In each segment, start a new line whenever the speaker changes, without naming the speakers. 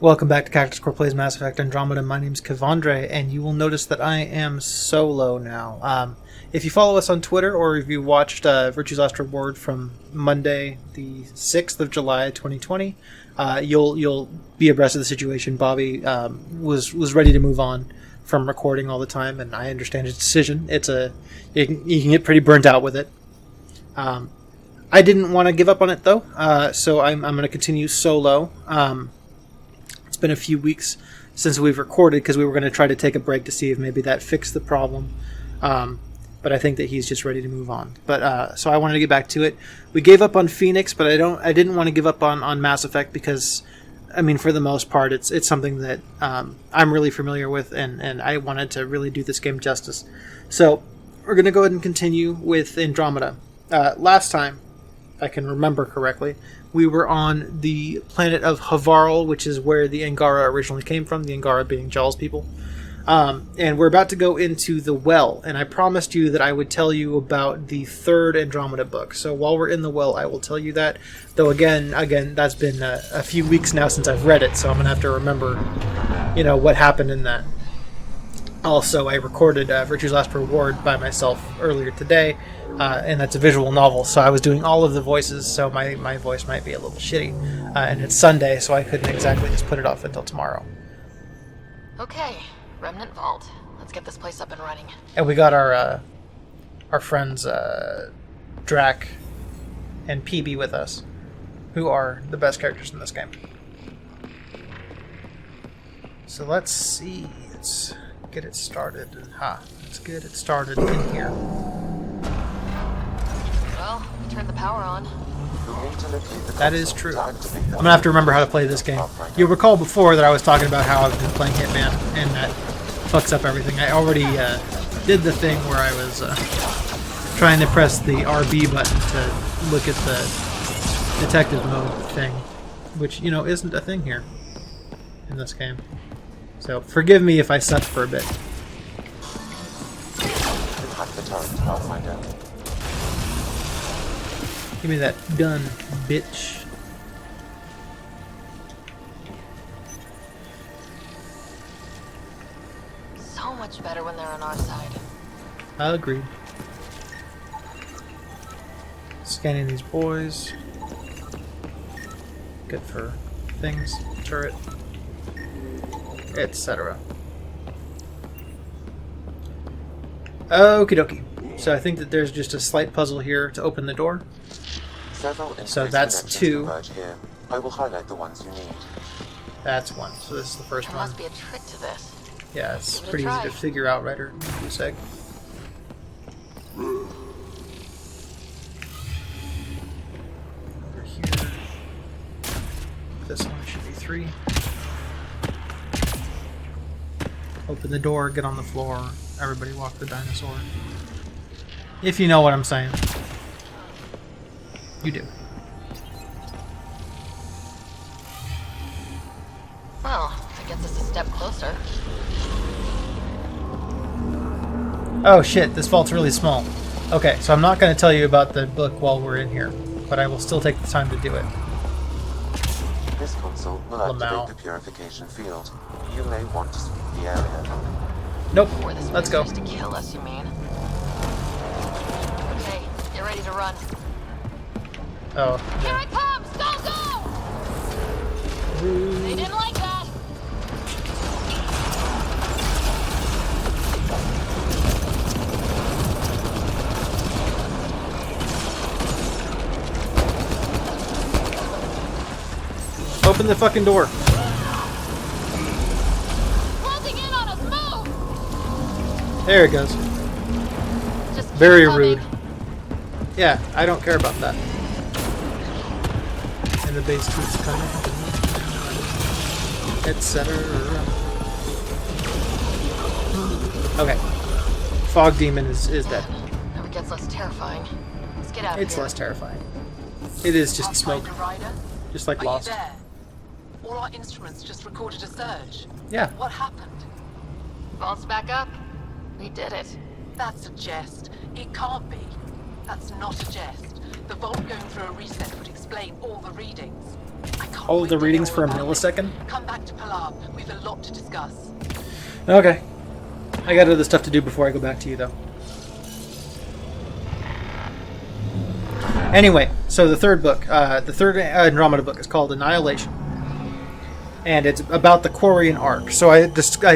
Welcome back to Cactus Core Plays Mass Effect Andromeda. My name's Kevandre, and you will notice that I am solo now. If you follow us on Twitter, or if you watched Virtue's Last Reward from Monday, the 6th of July, 2020, you'll be abreast of the situation. Bobby was ready to move on from recording all the time, and I understand his decision. You can get pretty burnt out with it. I didn't want to give up on it, though, so I'm going to continue solo. It's been a few weeks since we've recorded because we were going to try to take a break to see if maybe that fixed the problem. But I think that he's just ready to move on. But so I wanted to get back to it. We gave up on Phoenix, but I didn't want to give up on Mass Effect because, I mean, for the most part, it's something that I'm really familiar with, and I wanted to really do this game justice. So we're going to go ahead and continue with Andromeda. Last time, if I can remember correctly, we were on the planet of Havarl, which is where the Angara originally came from, the Angara being Jaal's people. And we're about to go into the well, and I promised you that I would tell you about the third Andromeda book. So while we're in the well, I will tell you that. Though again, that's been a few weeks now since I've read it, so I'm going to have to remember, what happened in that. Also, I recorded Virtue's Last Reward by myself earlier today, and that's a visual novel, so I was doing all of the voices, so my voice might be a little shitty. And it's Sunday, so I couldn't exactly just put it off until tomorrow.
Okay, Remnant Vault. Let's get this place up and running.
And we got our friends Drac and PB with us, who are the best characters in this game. So let's see. Let's get it started. Let's get it started in here.
Well, we turned the power on.
That is true. I'm going to have to remember how to play this game. You'll recall before that I was talking about how I've been playing Hitman, and that fucks up everything. I already did the thing where I was trying to press the RB button to look at the detective mode thing, which, isn't a thing here in this game. So forgive me if I suck for a bit. Give me that gun, bitch.
So much better when they're on our side.
Agreed. Scanning these boys. Good for things, turret, etc. Okie dokie. So I think that there's just a slight puzzle here to open the door. So that's two.
Here. I will highlight the ones you need.
That's one. So this is the first
There
one.
must be a trick to this.
Yeah, it's
Give it a
pretty easy
try.
to figure out right or a sec. Over here. This one should be 3. Open the door, get on the floor. Everybody walk the dinosaur. If you know what I'm saying. You do.
Well, that gets us a step closer.
Oh shit, this vault's really small. Okay, so I'm not going to tell you about the book while we're in here, but I will still take the time to do it.
This console will activate
Lamau.
the purification field. You may want to sweep the area.
Nope,
Where this
let's go.
tries to kill us, you mean? Okay, get ready to run.
Oh,
Here
yeah.
it comes! Go, go! They didn't like that.
Open the fucking door.
Closing in on us, move!
There it goes.
Just keep
Very
coming.
rude. Yeah, I don't care about that. And the base keeps coming. Etc. Okay. Fog Demon is dead.
Never gets less terrifying. Let's get out of
It's
here.
less terrifying. It is just smoke.
Ryder,
Just like
are
Lost.
you there? All our instruments just recorded a surge.
Yeah.
What happened?
Vault's back up. We did it.
That's a jest. It can't be. That's not a jest. The vault going through a reset would explain all the readings. I can't
All of the
wait to
readings
hear
for a
all about it.
millisecond?
Come back to Palam. We've a lot to discuss.
Okay. I got other stuff to do before I go back to you, though. Anyway, so the third book, the third Andromeda book is called Annihilation. And it's about the Quarian arc. So I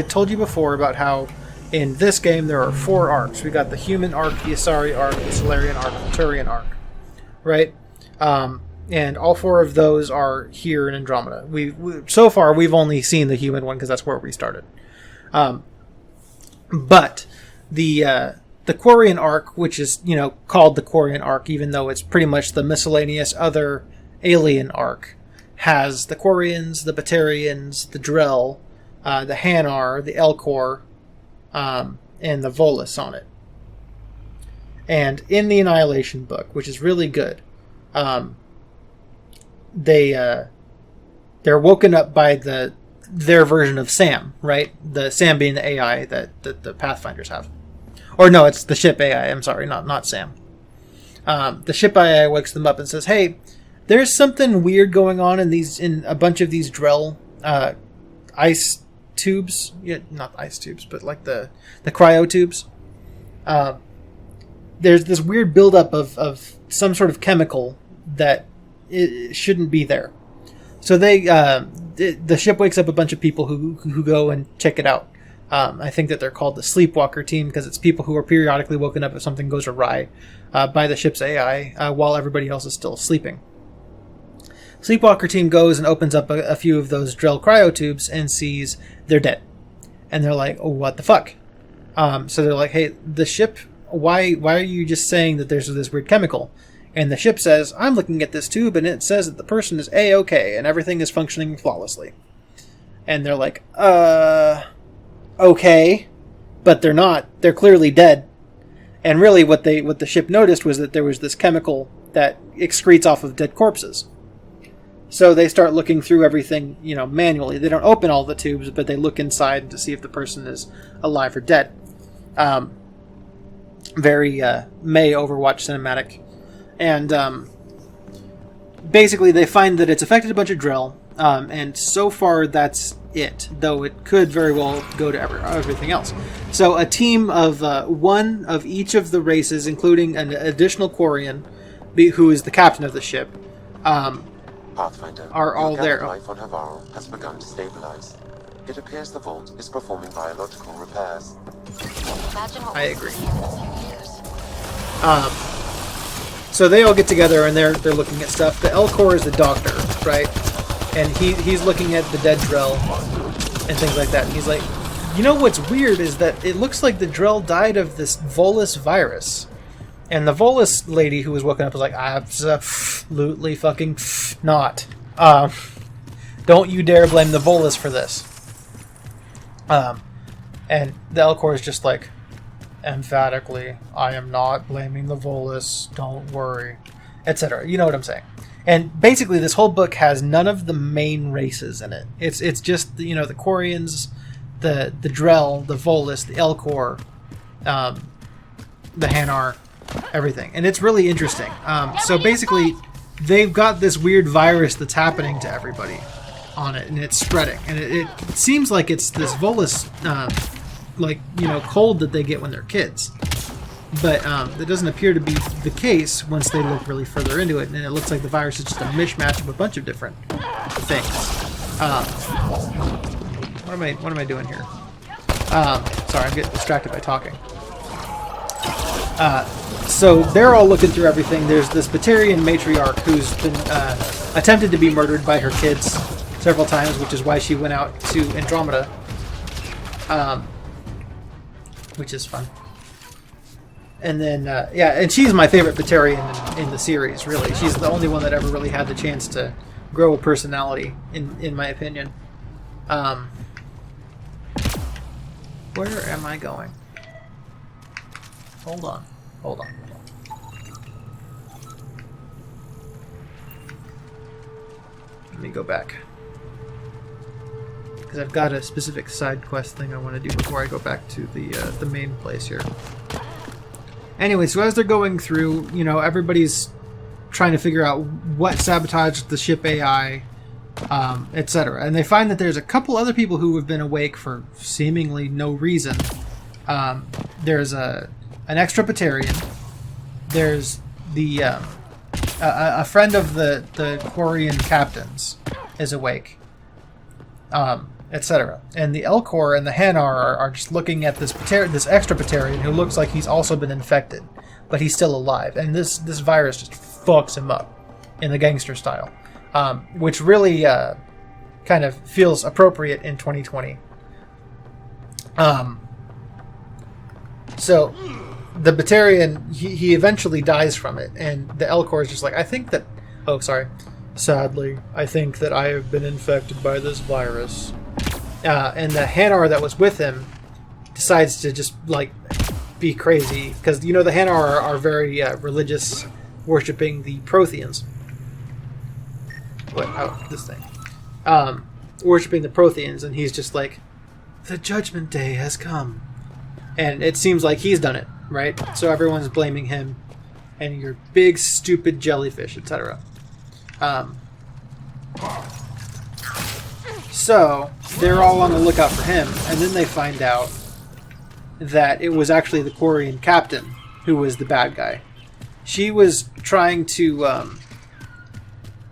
told you before about how in this game there are 4 arcs. We got the human arc, the Asari arc, the Solarian arc, the Turian arc. Right? And all 4 of those are here in Andromeda. So far, we've only seen the human one because that's where we started. But the Quarian arc, which is called the Quarian arc, even though it's pretty much the miscellaneous other alien arc, has the Quarians, the Batarians, the Drell, the Hanar, the Elcor, and the Volus on it. And in the Annihilation book, which is really good, they're woken up by their version of Sam, right? The Sam being the AI that the Pathfinders have. Or no, it's the ship AI. I'm sorry, not Sam. The ship AI wakes them up and says, "Hey, there's something weird going on in a bunch of these Drell ice tubes. Yeah, not ice tubes, but like the cryo tubes. There's this weird buildup of some sort of chemical that it shouldn't be there." So the ship wakes up a bunch of people who go and check it out. I think that they're called the Sleepwalker team because it's people who are periodically woken up if something goes awry by the ship's AI while everybody else is still sleeping. Sleepwalker team goes and opens up a few of those Drell cryotubes and sees they're dead. And they're like, "Oh, what the fuck?" So they're like, "Hey, the ship, why are you just saying that there's this weird chemical?" And the ship says, "I'm looking at this tube and it says that the person is A-okay and everything is functioning flawlessly." And they're like, okay, but they're not. They're clearly dead. And really what the ship noticed was that there was this chemical that excretes off of dead corpses. So they start looking through everything, manually. They don't open all the tubes, but they look inside to see if the person is alive or dead. Very May Overwatch cinematic. And basically they find that it's affected a bunch of Drell, and so far that's it, though it could very well go to everything else. So a team of one of each of the races, including an additional Quarian, who is the captain of the ship,
Pathfinder,
are all there.
Life on Havaro has begun to stabilize. It appears the vault is performing biological repairs.
Imagine what
I
we'll
agree.
see here in a few years.
So they all get together and they're looking at stuff. The Elcor is the doctor, right? And he's looking at the dead Drell and things like that. And he's like, what's weird is that it looks like the Drell died of this Volus virus. And the Volus lady who was woken up was like, absolutely fucking not. Don't you dare blame the Volus for this. And the Elcor is just like, emphatically, I am not blaming the Volus, don't worry, etc. You know what I'm saying. And basically this whole book has none of the main races in it. It's just, the Quarians, the Drell, the Volus, the Elcor, the Hanar, everything. And it's really interesting. So basically, they've got this weird virus that's happening to everybody on it, and it's spreading. And it seems like it's this Volus, cold that they get when they're kids. But that doesn't appear to be the case once they look really further into it, and it looks like the virus is just a mishmash of a bunch of different things. What am I doing here? Sorry, I'm getting distracted by talking. So they're all looking through everything. There's this Batarian matriarch who's been attempted to be murdered by her kids several times, which is why she went out to Andromeda, which is fun. And then, and she's my favorite Batarian in the series, really. She's the only one that ever really had the chance to grow a personality, in my opinion. Where am I going? Hold on. Let me go back. Because I've got a specific side quest thing I want to do before I go back to the main place here. Anyway, so as they're going through, everybody's trying to figure out what sabotaged the ship AI, etc. And they find that there's a couple other people who have been awake for seemingly no reason. There's an extrapaterian. There's the a friend of the Quarian captains is awake, etc. And the Elcor and the Hanar are just looking at this extrapaterian who looks like he's also been infected, but he's still alive. And this virus just fucks him up in the gangster style, which really kind of feels appropriate in 2020. So the Batarian, he eventually dies from it, and the Elcor is just like, sadly, I think that I have been infected by this virus. And the Hanar that was with him decides to just, like, be crazy, because, the Hanar are very religious, worshipping the Protheans. This thing. Worshipping the Protheans, and he's just like, the Judgment Day has come. And it seems like he's done it, right? So everyone's blaming him, and your big, stupid jellyfish, etc. So they're all on the lookout for him, and then they find out that it was actually the Quarian captain who was the bad guy. She was trying to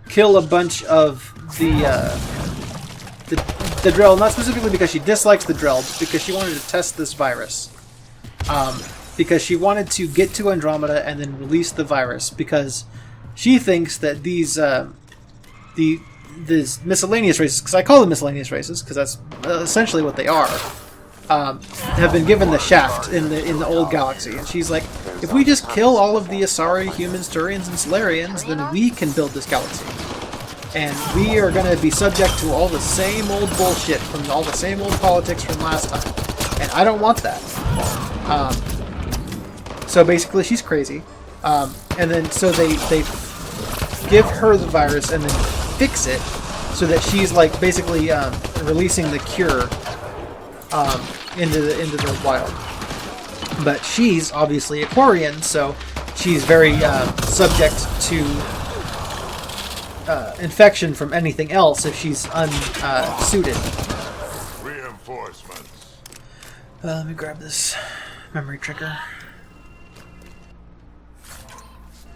kill a bunch of the Drell, not specifically because she dislikes the Drell, but because she wanted to test this virus. Because she wanted to get to Andromeda and then release the virus, because she thinks that these miscellaneous races, because I call them miscellaneous races, because that's essentially what they are, have been given the shaft in the old galaxy. And she's like, if we just kill all of the Asari, humans, Turians, and Solarians, then we can build this galaxy. And we are going to be subject to all the same old bullshit from all the same old politics from last time. And I don't want that. So basically, she's crazy. And then so they give her the virus and then fix it so that she's like basically releasing the cure into the wild. But she's obviously a Quarian, so she's very subject to infection from anything else if she's unsuited.
Reinforcements.
Let me grab this memory trigger.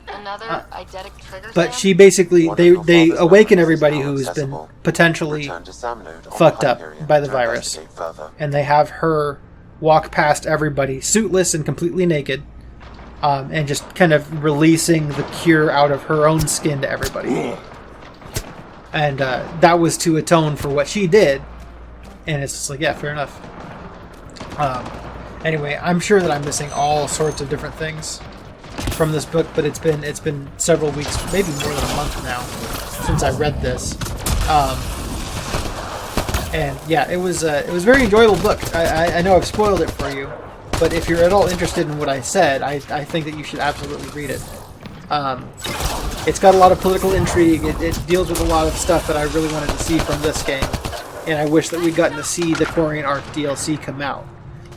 Another eidetic trigger.
But
Sam?
she basically, they
Father's
awaken
memories
everybody
is now
who's been
accessible.
potentially
Return to Sam node on
fucked
the
up
Hyperion
by the
to
virus.
investigate further.
And they have her walk past everybody, suitless and completely naked, and just kind of releasing the cure out of her own skin to everybody. And that was to atone for what she did. And it's just like, yeah, fair enough. Anyway, I'm sure that I'm missing all sorts of different things from this book, but it's been several weeks, maybe more than a month now, since I read this. And yeah, it was a very enjoyable book. I know I've spoiled it for you, but if you're at all interested in what I said, I think that you should absolutely read it. It's got a lot of political intrigue. It deals with a lot of stuff that I really wanted to see from this game, and I wish that we'd gotten to see the Quarian Arc DLC come out,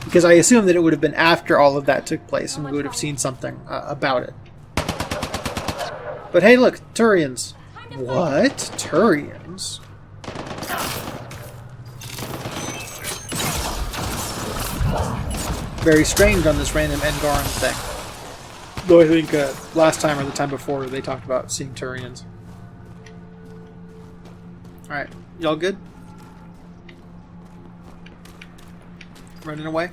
because I assume that it would have been after all of that took place, and we would have seen something about it. But hey, look, Turians. What? Turians? Very strange on this random Engaran thing. Though I think last time or the time before they talked about seeing Turians. Alright, y'all good? Running away?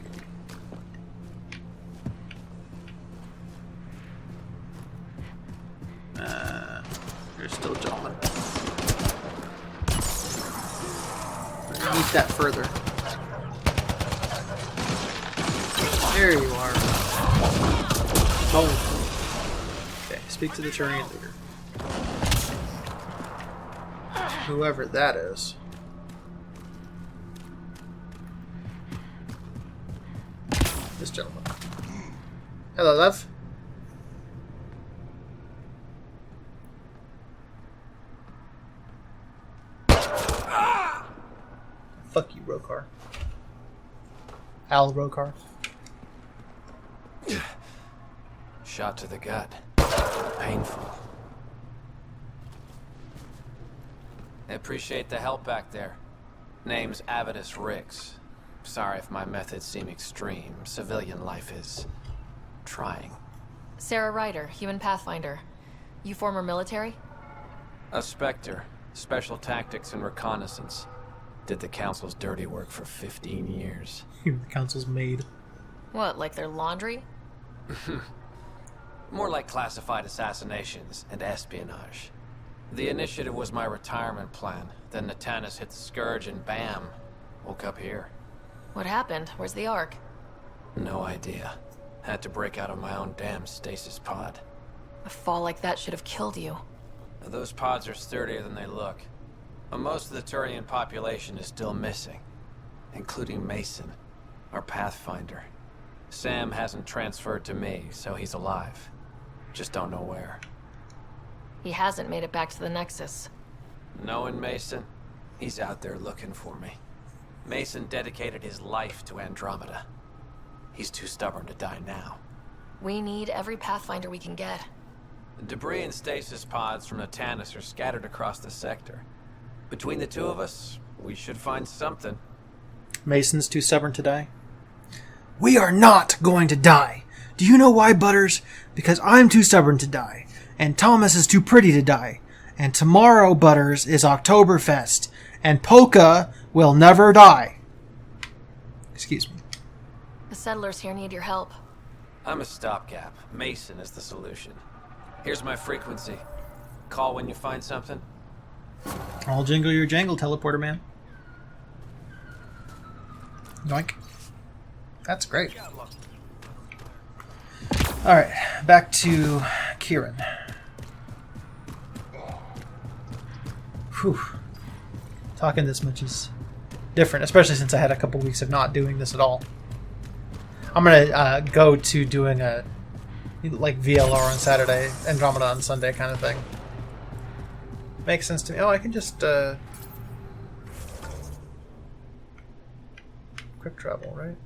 You're still jumping. Underneath that further. There you are. Oh. Okay, speak to the Turian leader. Whoever that is. This gentleman. Hello, love. Fuck you, Rokar. Al Rokar.
Shot to the gut. Painful. I appreciate the help back there. Name's Avidus Rix. Sorry if my methods seem extreme. Civilian life is... trying.
Sarah Ryder, human pathfinder. You former military?
A Spectre. Special tactics and reconnaissance. Did the Council's dirty work for 15 years.
The Council's maid.
What, like their laundry?
More like classified assassinations and espionage. The initiative was my retirement plan. Then Natanus hit the Scourge and bam, woke up here.
What happened? Where's the Ark?
No idea. Had to break out of my own damn stasis pod.
A fall like that should have killed you.
Those pods are sturdier than they look. But most of the Turian population is still missing. Including Mason, our pathfinder. Sam hasn't transferred to me, so he's alive. Just don't know where.
He hasn't made it back to the Nexus.
Knowing Mason, he's out there looking for me. Mason dedicated his life to Andromeda. He's too stubborn to die now.
We need every pathfinder we can get.
Debris and stasis pods from Natanus are scattered across the sector. Between the two of us, we should find something.
Mason's too stubborn to die. We are not going to die. Do you know why, Butters? Because I'm too stubborn to die. And Thomas is too pretty to die. And tomorrow, Butters, is Oktoberfest. And Polka will never die. Excuse me.
The settlers here need your help.
I'm a stopgap. Mason is the solution. Here's my frequency. Call when you find something.
I'll jingle your jangle, teleporter man. Yoink. That's great. Alright, back to Kieran. Whew. Talking this much is different, especially since I had a couple weeks of not doing this at all. I'm gonna go to doing a like VLR on Saturday, Andromeda on Sunday kind of thing. Makes sense to me. Oh, I can just quick travel, right?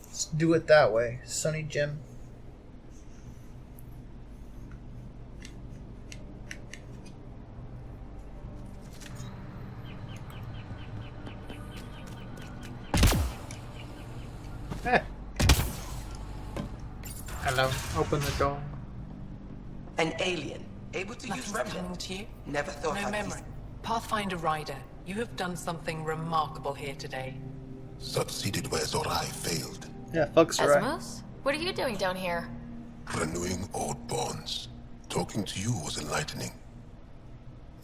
Let's do it that way, Sonny Jim. Eh. Hello. Open the door.
An alien, able to use
Nothing's coming
Remnant.
to you?
Never thought
No
I'd
memory. Pathfinder Ryder, you have done something remarkable here today.
Succeeded where Zorai failed.
Yeah, fuck's right.
Esmos? What are you doing down here?
Renewing old bonds. Talking to you was enlightening.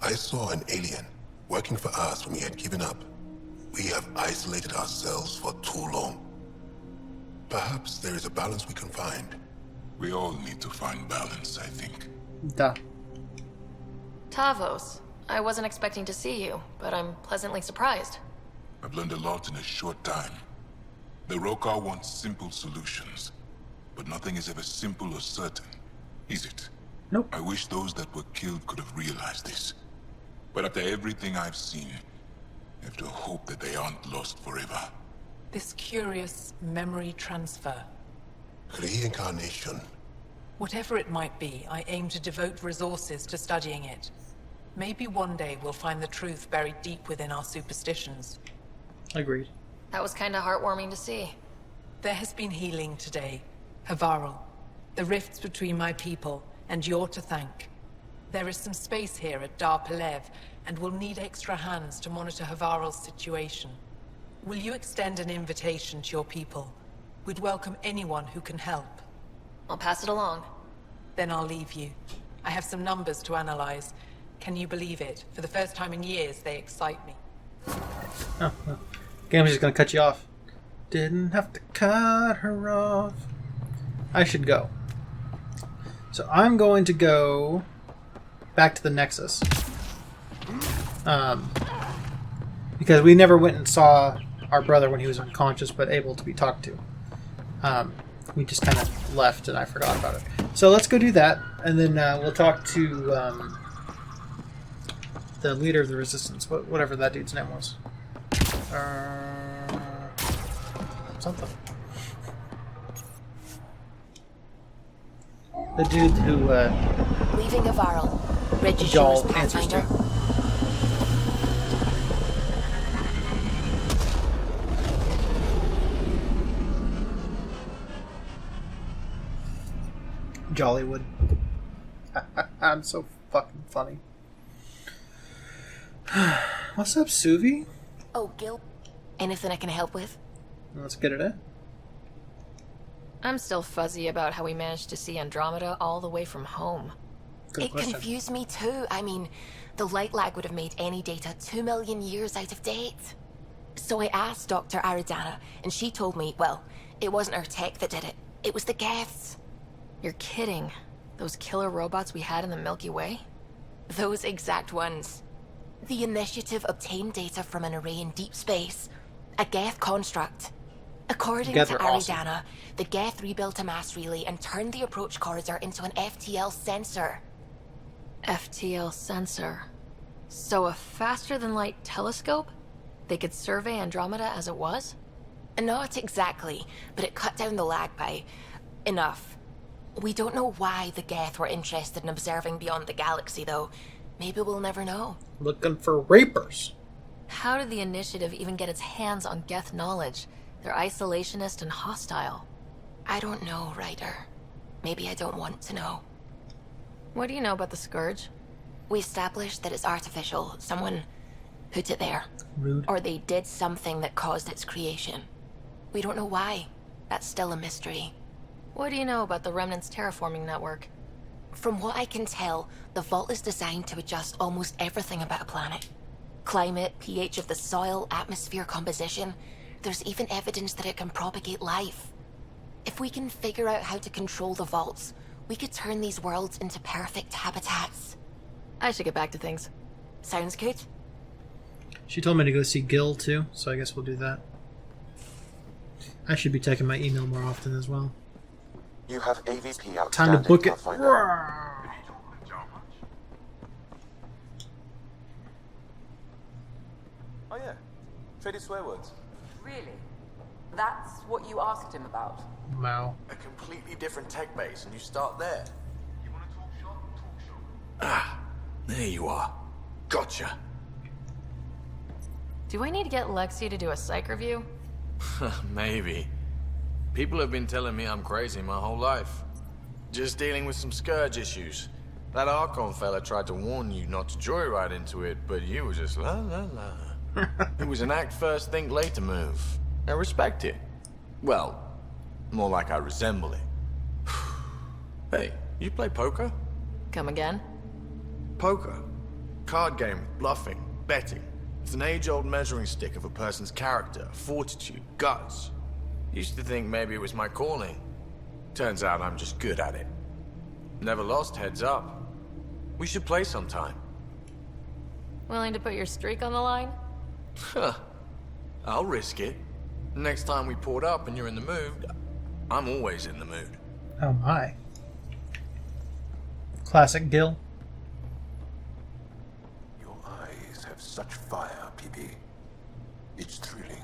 I saw an alien working for us when we had given up. We have isolated ourselves for too long. Perhaps there is a balance we can find.
We all need to find balance, I think.
Duh.
Tavos. I wasn't expecting to see you, but I'm pleasantly surprised.
I've learned a lot in a short time. The Rokar wants simple solutions, but nothing is ever simple or certain, is it?
Nope.
I wish those that were killed could have realized this. But after everything I've seen, I have to hope that they aren't lost forever.
This curious memory transfer.
Reincarnation.
Whatever it might be, I aim to devote resources to studying it. Maybe one day we'll find the truth buried deep within our superstitions.
Agreed.
That was kinda heartwarming to see.
There has been healing today. Havarl. The rifts between my people, and you're to thank. There is some space here at Dar Pelev, and we'll need extra hands to monitor Havarl's situation. Will you extend an invitation to your people? We'd welcome anyone who can help.
I'll pass it along.
Then I'll leave you. I have some numbers to analyze. Can you believe it? For the first time in years, they excite me.
Oh, well. Game's just gonna cut you off. Didn't have to cut her off. I should go. So I'm going to go back to the Nexus. Because we never went and saw our brother when he was unconscious but able to be talked to. We just kind of left and I forgot about it. So let's go do that, and then we'll talk to the leader of the Resistance, whatever that dude's name was. Something. The dude who...
Leaving Havarl.
Y'all
Regisaurus
answers to.
Pathfinder.
Jollywood. I'm so fucking funny. What's up, Suvi?
Oh, Gil. Anything I can help with?
Let's get it in.
I'm still fuzzy about how we managed to see Andromeda all the way from home.
Good
It
question.
confused me too. I mean, the light lag would have made any data 2 million years out of date. So I asked Dr. Aridana, and she told me, well, it wasn't our tech that did it. It was the Geths. You're kidding. Those killer robots we had in the Milky Way? Those exact ones. The Initiative obtained data from an array in deep space. A Geth construct. According
Geth
to
are awesome.
Aridana, the Geth rebuilt a mass relay and turned the approach corridor into an FTL sensor. FTL sensor. So a faster-than-light telescope? They could survey Andromeda as it was? Not exactly, but it cut down the lag by enough. We don't know why the Geth were interested in observing beyond the galaxy, though. Maybe we'll never know.
Looking for rapers.
How did the Initiative even get its hands on Geth knowledge? They're isolationist and hostile. I don't know, Ryder. Maybe I don't want to know. What do you know about the Scourge? We established that it's artificial. Someone put it there.
Rude.
Or they did something that caused its creation. We don't know why. That's still a mystery. What do you know about the Remnant's terraforming network? From what I can tell, the vault is designed to adjust almost everything about a planet. Climate, pH of the soil, atmosphere composition. There's even evidence that it can propagate life. If we can figure out how to control the vaults, we could turn these worlds into perfect habitats. I should get back to things. Sounds good?
She told me to go see Gil too, so I guess we'll do that. I should be checking my email more often as well.
You have AVP outstanding.
Time to book it.
Pathfinder.
Oh yeah, traded swear words.
Really? That's what you asked him about?
Wow.
A completely different tech base, and you start there. You want to talk shop? Talk shop.
Ah, there you are. Gotcha.
Do I need to get Lexi to do a psych review?
Maybe. People have been telling me I'm crazy my whole life. Just dealing with some scourge issues. That Archon fella tried to warn you not to joyride into it, but you were just la la la. It was an act first, think later move. I respect it. Well, more like I resemble it. Hey, you play poker?
Come again?
Poker. Card game with bluffing, betting. It's an age-old measuring stick of a person's character, fortitude, guts. Used to think maybe it was my calling. Turns out I'm just good at it. Never lost, heads up. We should play sometime.
Willing to put your streak on the line?
Huh. I'll risk it. Next time we port up and you're in the mood, I'm always in the mood.
Oh my. Classic Gil.
Your eyes have such fire, PB. It's thrilling.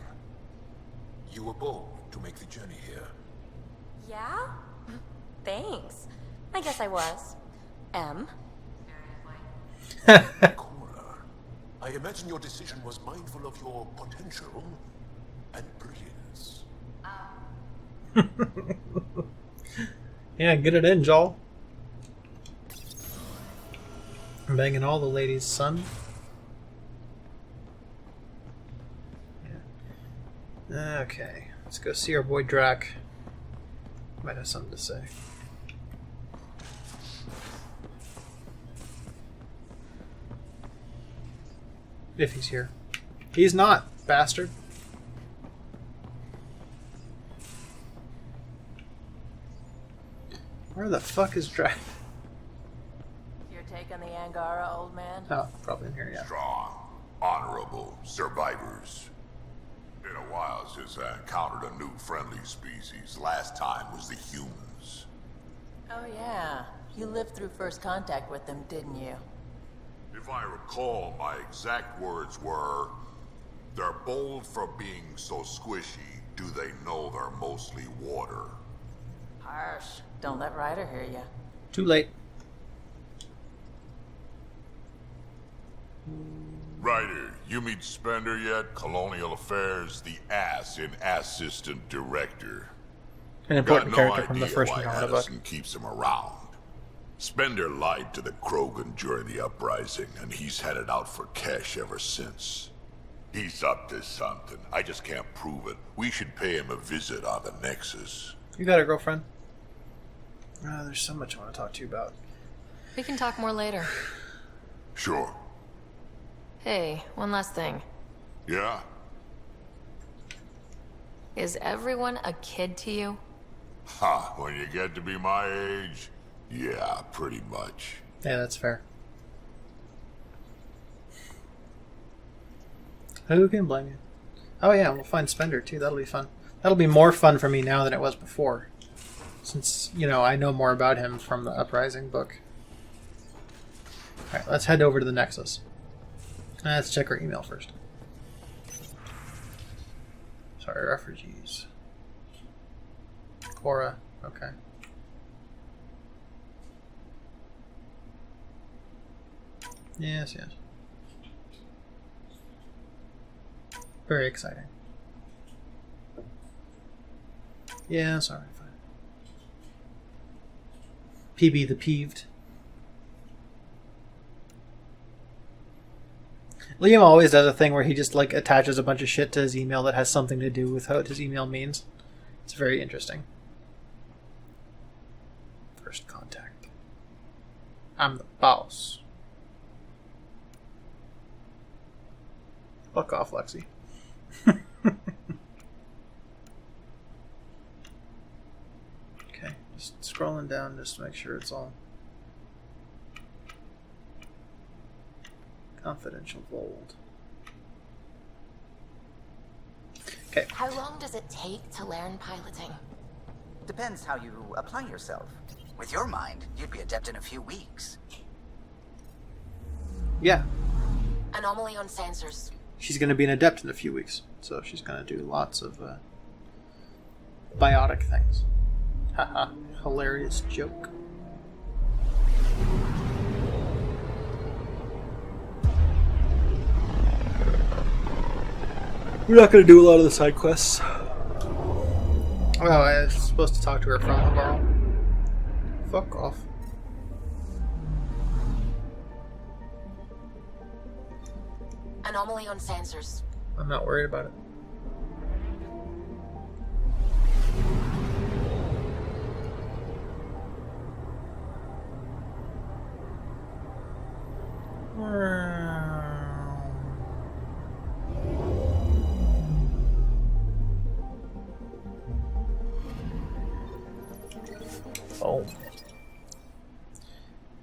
You were bold to make the journey here.
Yeah? Thanks. I guess I was.
Cora, I imagine your decision was mindful of your potential and brilliance.
Yeah, get it in, Joel. I'm banging all the ladies, son. Yeah. Okay, let's go see our boy Drac. Might have something to say. If he's here. He's not, bastard. Where the fuck is Drac?
You're taking the Angara, old man?
Oh, probably in here, yeah.
Strong, honorable survivors. Been a while since I encountered a new friendly species. Last time was the humans.
Oh yeah. You lived through first contact with them, didn't you?
If I recall, my exact words were, "They're bold for being so squishy. Do they know they're mostly water?"
Harsh. Don't let Ryder hear you.
Too late.
You meet Spender yet? Colonial Affairs, the ass in Assistant Director.
An important
Got no
character from the
idea
first
why
Andromeda book.
Addison keeps him around. Spender lied to the Krogan during the uprising, and he's had it out for cash ever since. He's up to something. I just can't prove it. We should pay him a visit on the Nexus.
You got a girlfriend? There's so much I want to talk to you about.
We can talk more later.
Sure.
Hey, one last thing.
Yeah?
Is everyone a kid to you?
Ha, when you get to be my age, yeah, pretty much.
Yeah, that's fair. Who can blame you? Oh yeah, we'll find Spender too. That'll be fun. That'll be more fun for me now than it was before. Since, I know more about him from the Uprising book. Alright, let's head over to the Nexus. Let's check our email first. Sorry, refugees. Cora, okay. Yes. Very exciting. Yeah, sorry, fine. PB the Peeved. Liam always does a thing where he just attaches a bunch of shit to his email that has something to do with what his email means. It's very interesting. First contact. I'm the boss. Fuck off, Lexi. Okay, just scrolling down just to make sure it's all confidential Vold. Okay.
How long does it take to learn piloting?
Depends how you apply yourself. With your mind, you'd be adept in a few weeks.
Yeah.
Anomaly on sensors.
She's going to be an adept in a few weeks, so she's going to do lots of biotic things. Haha, hilarious joke. We're not going to do a lot of the side quests. Oh, I was supposed to talk to her from tomorrow. Fuck off.
Anomaly on sensors.
I'm not worried about it. Oh.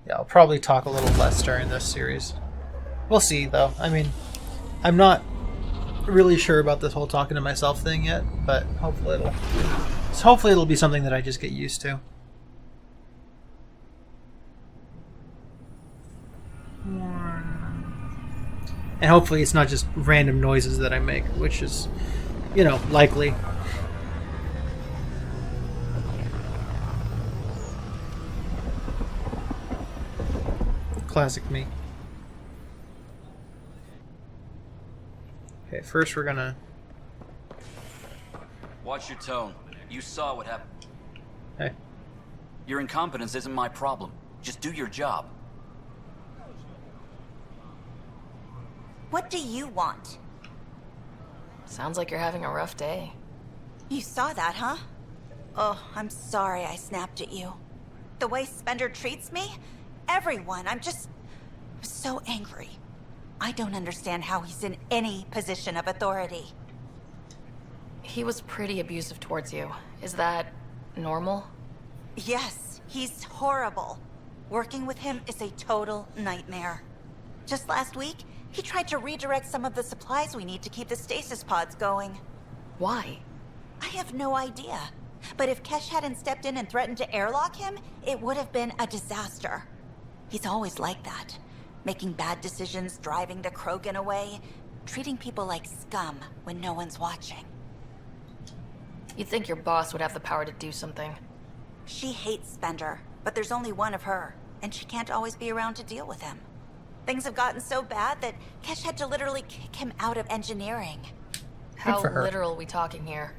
Yeah, I'll probably talk a little less during this series. We'll see, though. I mean, I'm not really sure about this whole talking to myself thing yet, but hopefully it'll be something that I just get used to. And hopefully it's not just random noises that I make, which is, likely. Classic me. Okay, first we're gonna...
Watch your tone. You saw what happened.
Hey.
Your incompetence isn't my problem. Just do your job.
What do you want?
Sounds like you're having a rough day.
You saw that, huh? Oh, I'm sorry I snapped at you. The way Spender treats me? Everyone, I'm so angry. I don't understand how he's in any position of authority.
He was pretty abusive towards you. Is that normal?
Yes, he's horrible. Working with him is a total nightmare. Just last week, he tried to redirect some of the supplies we need to keep the stasis pods going.
Why?
I have no idea. But if Kesh hadn't stepped in and threatened to airlock him, it would have been a disaster. He's always like that. Making bad decisions, driving the Krogan away, treating people like scum when no one's watching.
You'd think your boss would have the power to do something.
She hates Spender, but there's only one of her, and she can't always be around to deal with him. Things have gotten so bad that Kesh had to literally kick him out of engineering.
How literal are we talking here?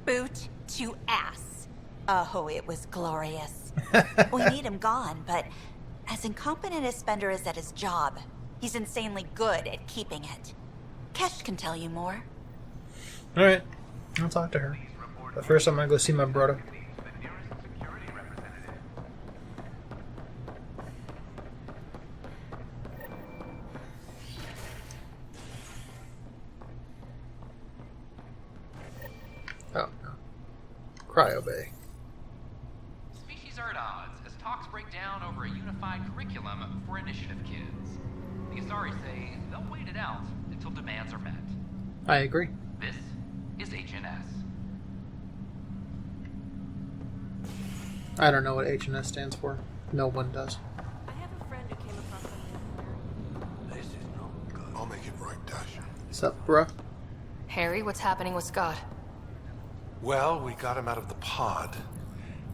Boot to ass. Oh, it was glorious. We need him gone, but as incompetent as Spender is at his job, he's insanely good at keeping it. Kesh can tell you more.
Alright, I'll talk to her. But first I'm gonna go see my brother. Oh, no. Cryo Bay.
Species are at odds as talks break down over a unified curriculum for initiative kids. The Asari say they'll wait it out until demands are met.
I agree.
This is HNS.
I don't know what HNS stands for. No one does.
I have a friend who came across something.
This is not good. I'll make it right, Dash.
What's up, bruh?
Harry, what's happening with Scott?
Well, we got him out of the pod.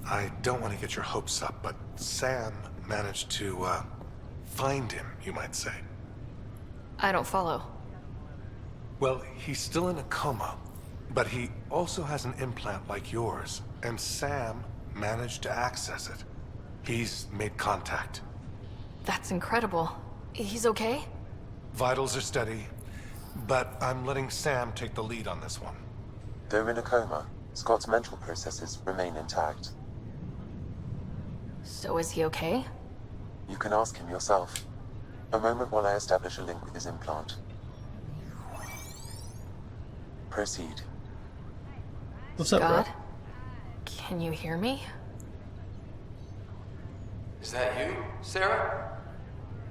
I don't want to get your hopes up, but Sam managed to, find him, you might say.
I don't follow.
Well, he's still in a coma, but he also has an implant like yours, and Sam managed to access it. He's made contact.
That's incredible. He's okay?
Vitals are steady, but I'm letting Sam take the lead on this one.
Though in a coma, Scott's mental processes remain intact.
So is he okay?
You can ask him yourself. A moment while I establish a link with his implant. Proceed.
What's up,
Scott?
bro?
Can you hear me?
Is that you, Sarah?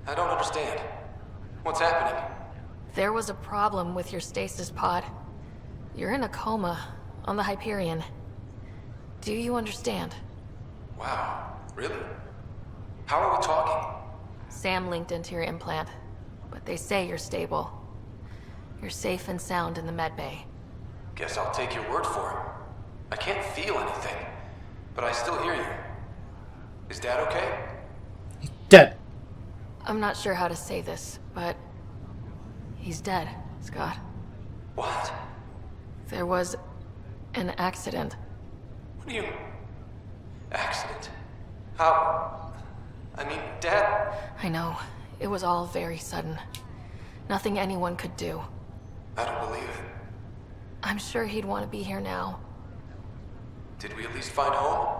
I don't understand. What's happening?
There was a problem with your stasis pod. You're in a coma on the Hyperion. Do you understand?
Wow, really? How are we talking?
Sam linked into your implant, but they say you're stable. You're safe and sound in the medbay.
Guess I'll take your word for it. I can't feel anything, but I still hear you. Is Dad okay?
Dead.
I'm not sure how to say this, but he's dead, Scott.
What?
There was an accident.
What do you... Accident? How... I mean, Dad...
I know. It was all very sudden. Nothing anyone could do.
I don't believe it.
I'm sure he'd want to be here now.
Did we at least find home?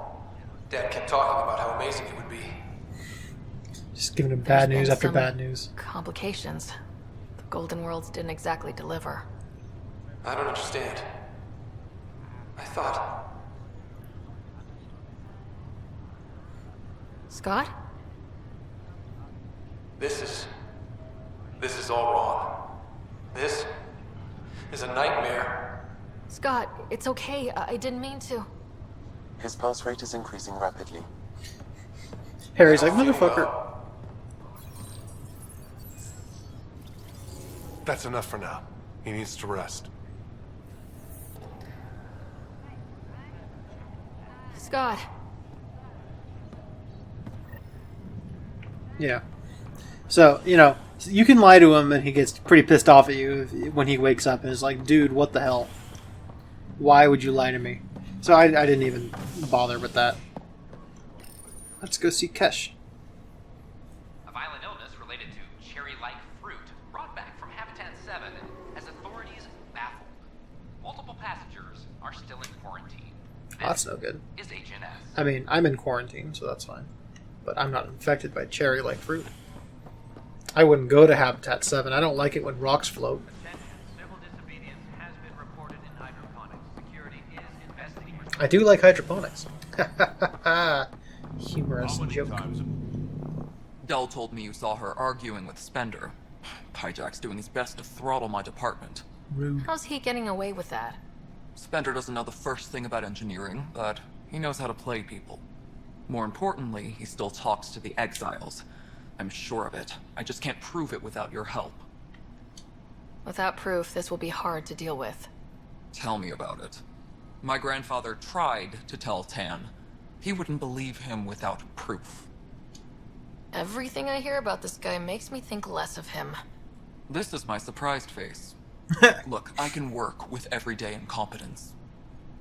Dad kept talking about how amazing it would be.
Just giving him bad news after
some
bad news.
Complications. The Golden Worlds didn't exactly deliver.
I don't understand. I thought...
Scott?
This is all wrong. This is a nightmare.
Scott, it's okay. I didn't mean to.
His pulse rate is increasing rapidly.
Harry's like, motherfucker.
That's enough for now. He needs to rest.
Scott.
Yeah. So, you know, you can lie to him and he gets pretty pissed off at you when he wakes up and is like, dude, what the hell? Why would you lie to me? So I didn't even bother with that. Let's go see Kesh.
A violent illness related to cherry-like fruit brought back from Habitat 7 has authorities baffled. Multiple passengers are still in quarantine.
Oh, that's no good.
Is HNS.
I mean, I'm in quarantine, so that's fine. But I'm not infected by cherry-like fruit. I wouldn't go to Habitat 7. I don't like it when rocks float. I do like hydroponics. Humorous joke.
Dell told me you saw her arguing with Spender. Pyjack's doing his best to throttle my department.
Rude.
How's he getting away with that?
Spender doesn't know the first thing about engineering, but he knows how to play people. More importantly, he still talks to the exiles. I'm sure of it. I just can't prove it without your help.
Without proof, this will be hard to deal with.
Tell me about it. My grandfather tried to tell Tan. He wouldn't believe him without proof.
Everything I hear about this guy makes me think less of him.
This is my surprised face. Look, I can work with everyday incompetence.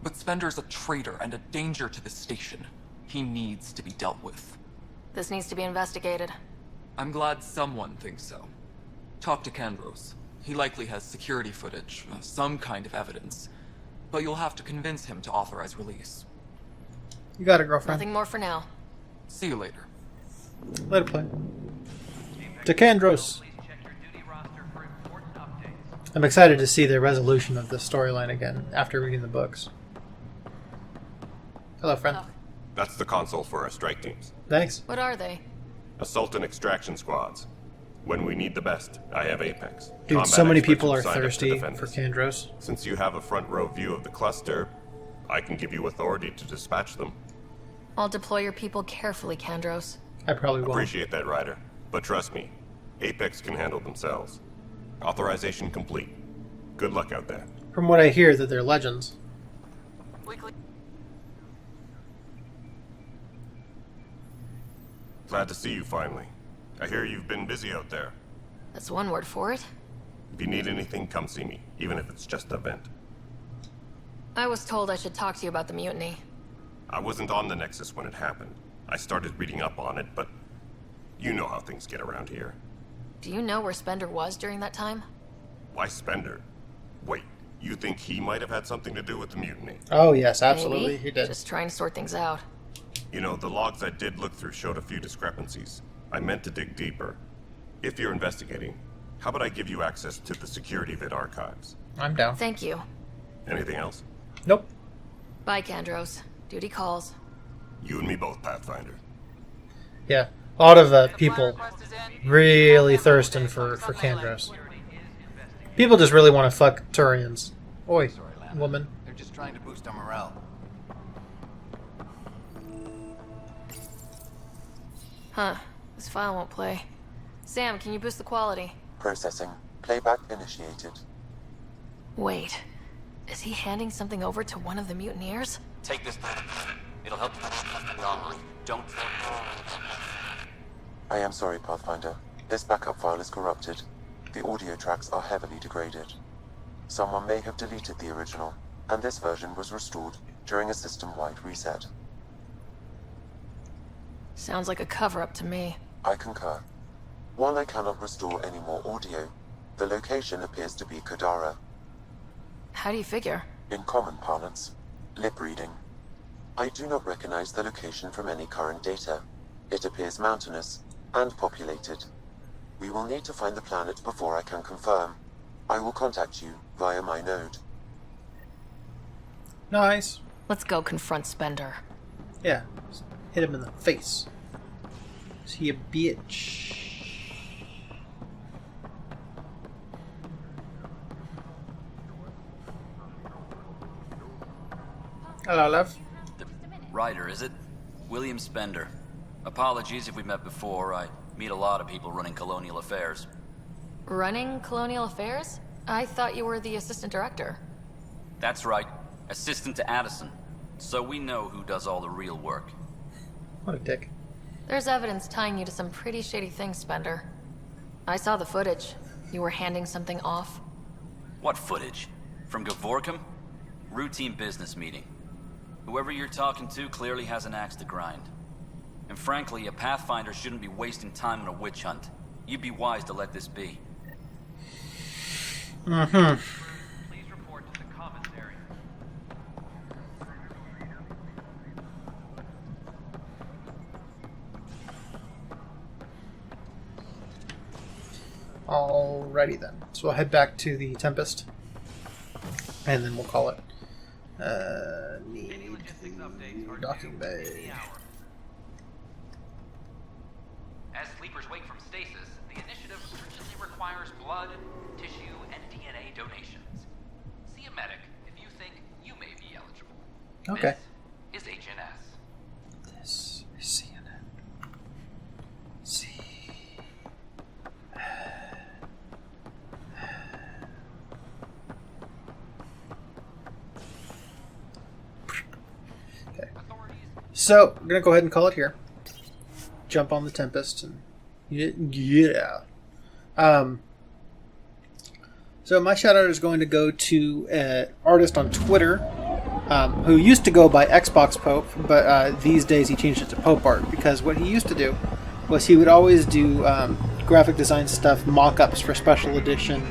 But Spender's a traitor and a danger to the station. He needs to be dealt with.
This needs to be investigated.
I'm glad someone thinks so. Talk to Kandros. He likely has security footage, some kind of evidence. But you'll have to convince him to authorize release.
You got it, girlfriend.
Nothing more for now.
See you later.
Let it play. To Kandros. I'm excited to see the resolution of the storyline again after reading the books. Hello, friend.
That's the console for our strike teams.
Thanks.
What are they?
Assault and extraction squads. When we need the best, I have Apex.
Dude,
Combat
so many
experts
people are
who've signed up to
thirsty
defend
for
us.
Kandros.
Since you have a front row view of the cluster, I can give you authority to dispatch them.
I'll deploy your people carefully, Kandros.
I probably won't.
Appreciate that, Ryder. But trust me, Apex can handle themselves. Authorization complete. Good luck out there.
From what I hear, that they're legends.
Glad to see you finally. I hear you've been busy out there.
That's one word for it.
If you need anything, come see me, even if it's just a vent.
I was told I should talk to you about the mutiny.
I wasn't on the Nexus when it happened. I started reading up on it, but you know how things get around here.
Do you know where Spender was during that time?
Why Spender? Wait, you think he might have had something to do with the mutiny?
Oh, yes, absolutely,
Maybe.
he did.
Just trying to sort things out.
You know, the logs I did look through showed a few discrepancies. I meant to dig deeper. If you're investigating, how about I give you access to the security vid archives?
I'm down.
Thank you.
Anything else?
Nope.
Bye, Kandros. Duty calls.
You and me both, Pathfinder.
Yeah, a lot of people really thirsting for Kandros. People just really want to fuck Turians. Oi, woman.
They're just trying to boost our morale.
Huh. This file won't play. Sam, can you boost the quality?
Processing. Playback initiated.
Wait. Is he handing something over to one of the mutineers?
Take this. It'll help you. Don't.
I am sorry, Pathfinder. This backup file is corrupted. The audio tracks are heavily degraded. Someone may have deleted the original, and this version was restored during a system-wide reset.
Sounds like a cover-up to me.
I concur. While I cannot restore any more audio, the location appears to be Kadara.
How do you figure?
In common parlance, lip reading. I do not recognize the location from any current data. It appears mountainous and populated. We will need to find the planet before I can confirm. I will contact you via my node.
Nice.
Let's go confront Spender.
Yeah, just hit him in the face. Is he a bitch? Hello, love.
Ryder, is it? William Spender. Apologies if we met before. I meet a lot of people running colonial affairs.
Running colonial affairs? I thought you were the assistant director.
That's right. Assistant to Addison. So we know who does all the real work.
What a dick.
There's evidence tying you to some pretty shady things, Spender. I saw the footage. You were handing something off.
What footage? From Gavorkum? Routine business meeting. Whoever you're talking to clearly has an axe to grind. And frankly, a Pathfinder shouldn't be wasting time on a witch hunt. You'd be wise to let this be.
Mm-hmm.
Please report to the commissary.
Alrighty then. So we'll head back to the Tempest. And then we'll call it. Need docking bay.
As sleepers wake from stasis, the initiative urgently requires blood, tissue, and DNA donations. See a medic if you think you may be eligible.
Okay.
This is HNS.
This is CNN. See. Okay. So, we're going to go ahead and call it here. jump on the Tempest and yeah. So my shout out is going to go to an artist on Twitter who used to go by XboxPope, but these days he changed it to Pope Art, because what he used to do was he would always do graphic design stuff, mock-ups for special edition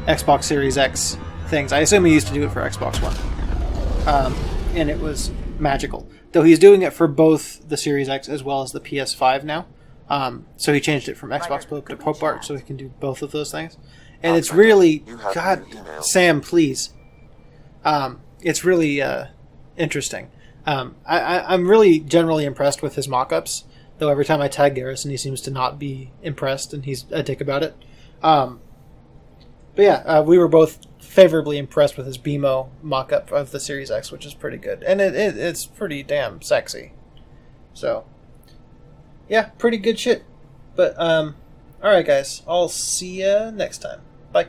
Xbox Series X things. I assume he used to do it for Xbox One. And it was magical. Though he's doing it for both the Series X as well as the PS5 now. So he changed it from XboxPope to Pope Art so he can do both of those things. And it's really... God, Sam, please. It's really interesting. I'm really generally impressed with his mock-ups, though every time I tag Garrison he seems to not be impressed and he's a dick about it. But yeah, we were both favorably impressed with his BMO mock-up of the Series X, which is pretty good. And it's pretty damn sexy. So, yeah, pretty good shit. But, alright guys, I'll see ya next time. Bye.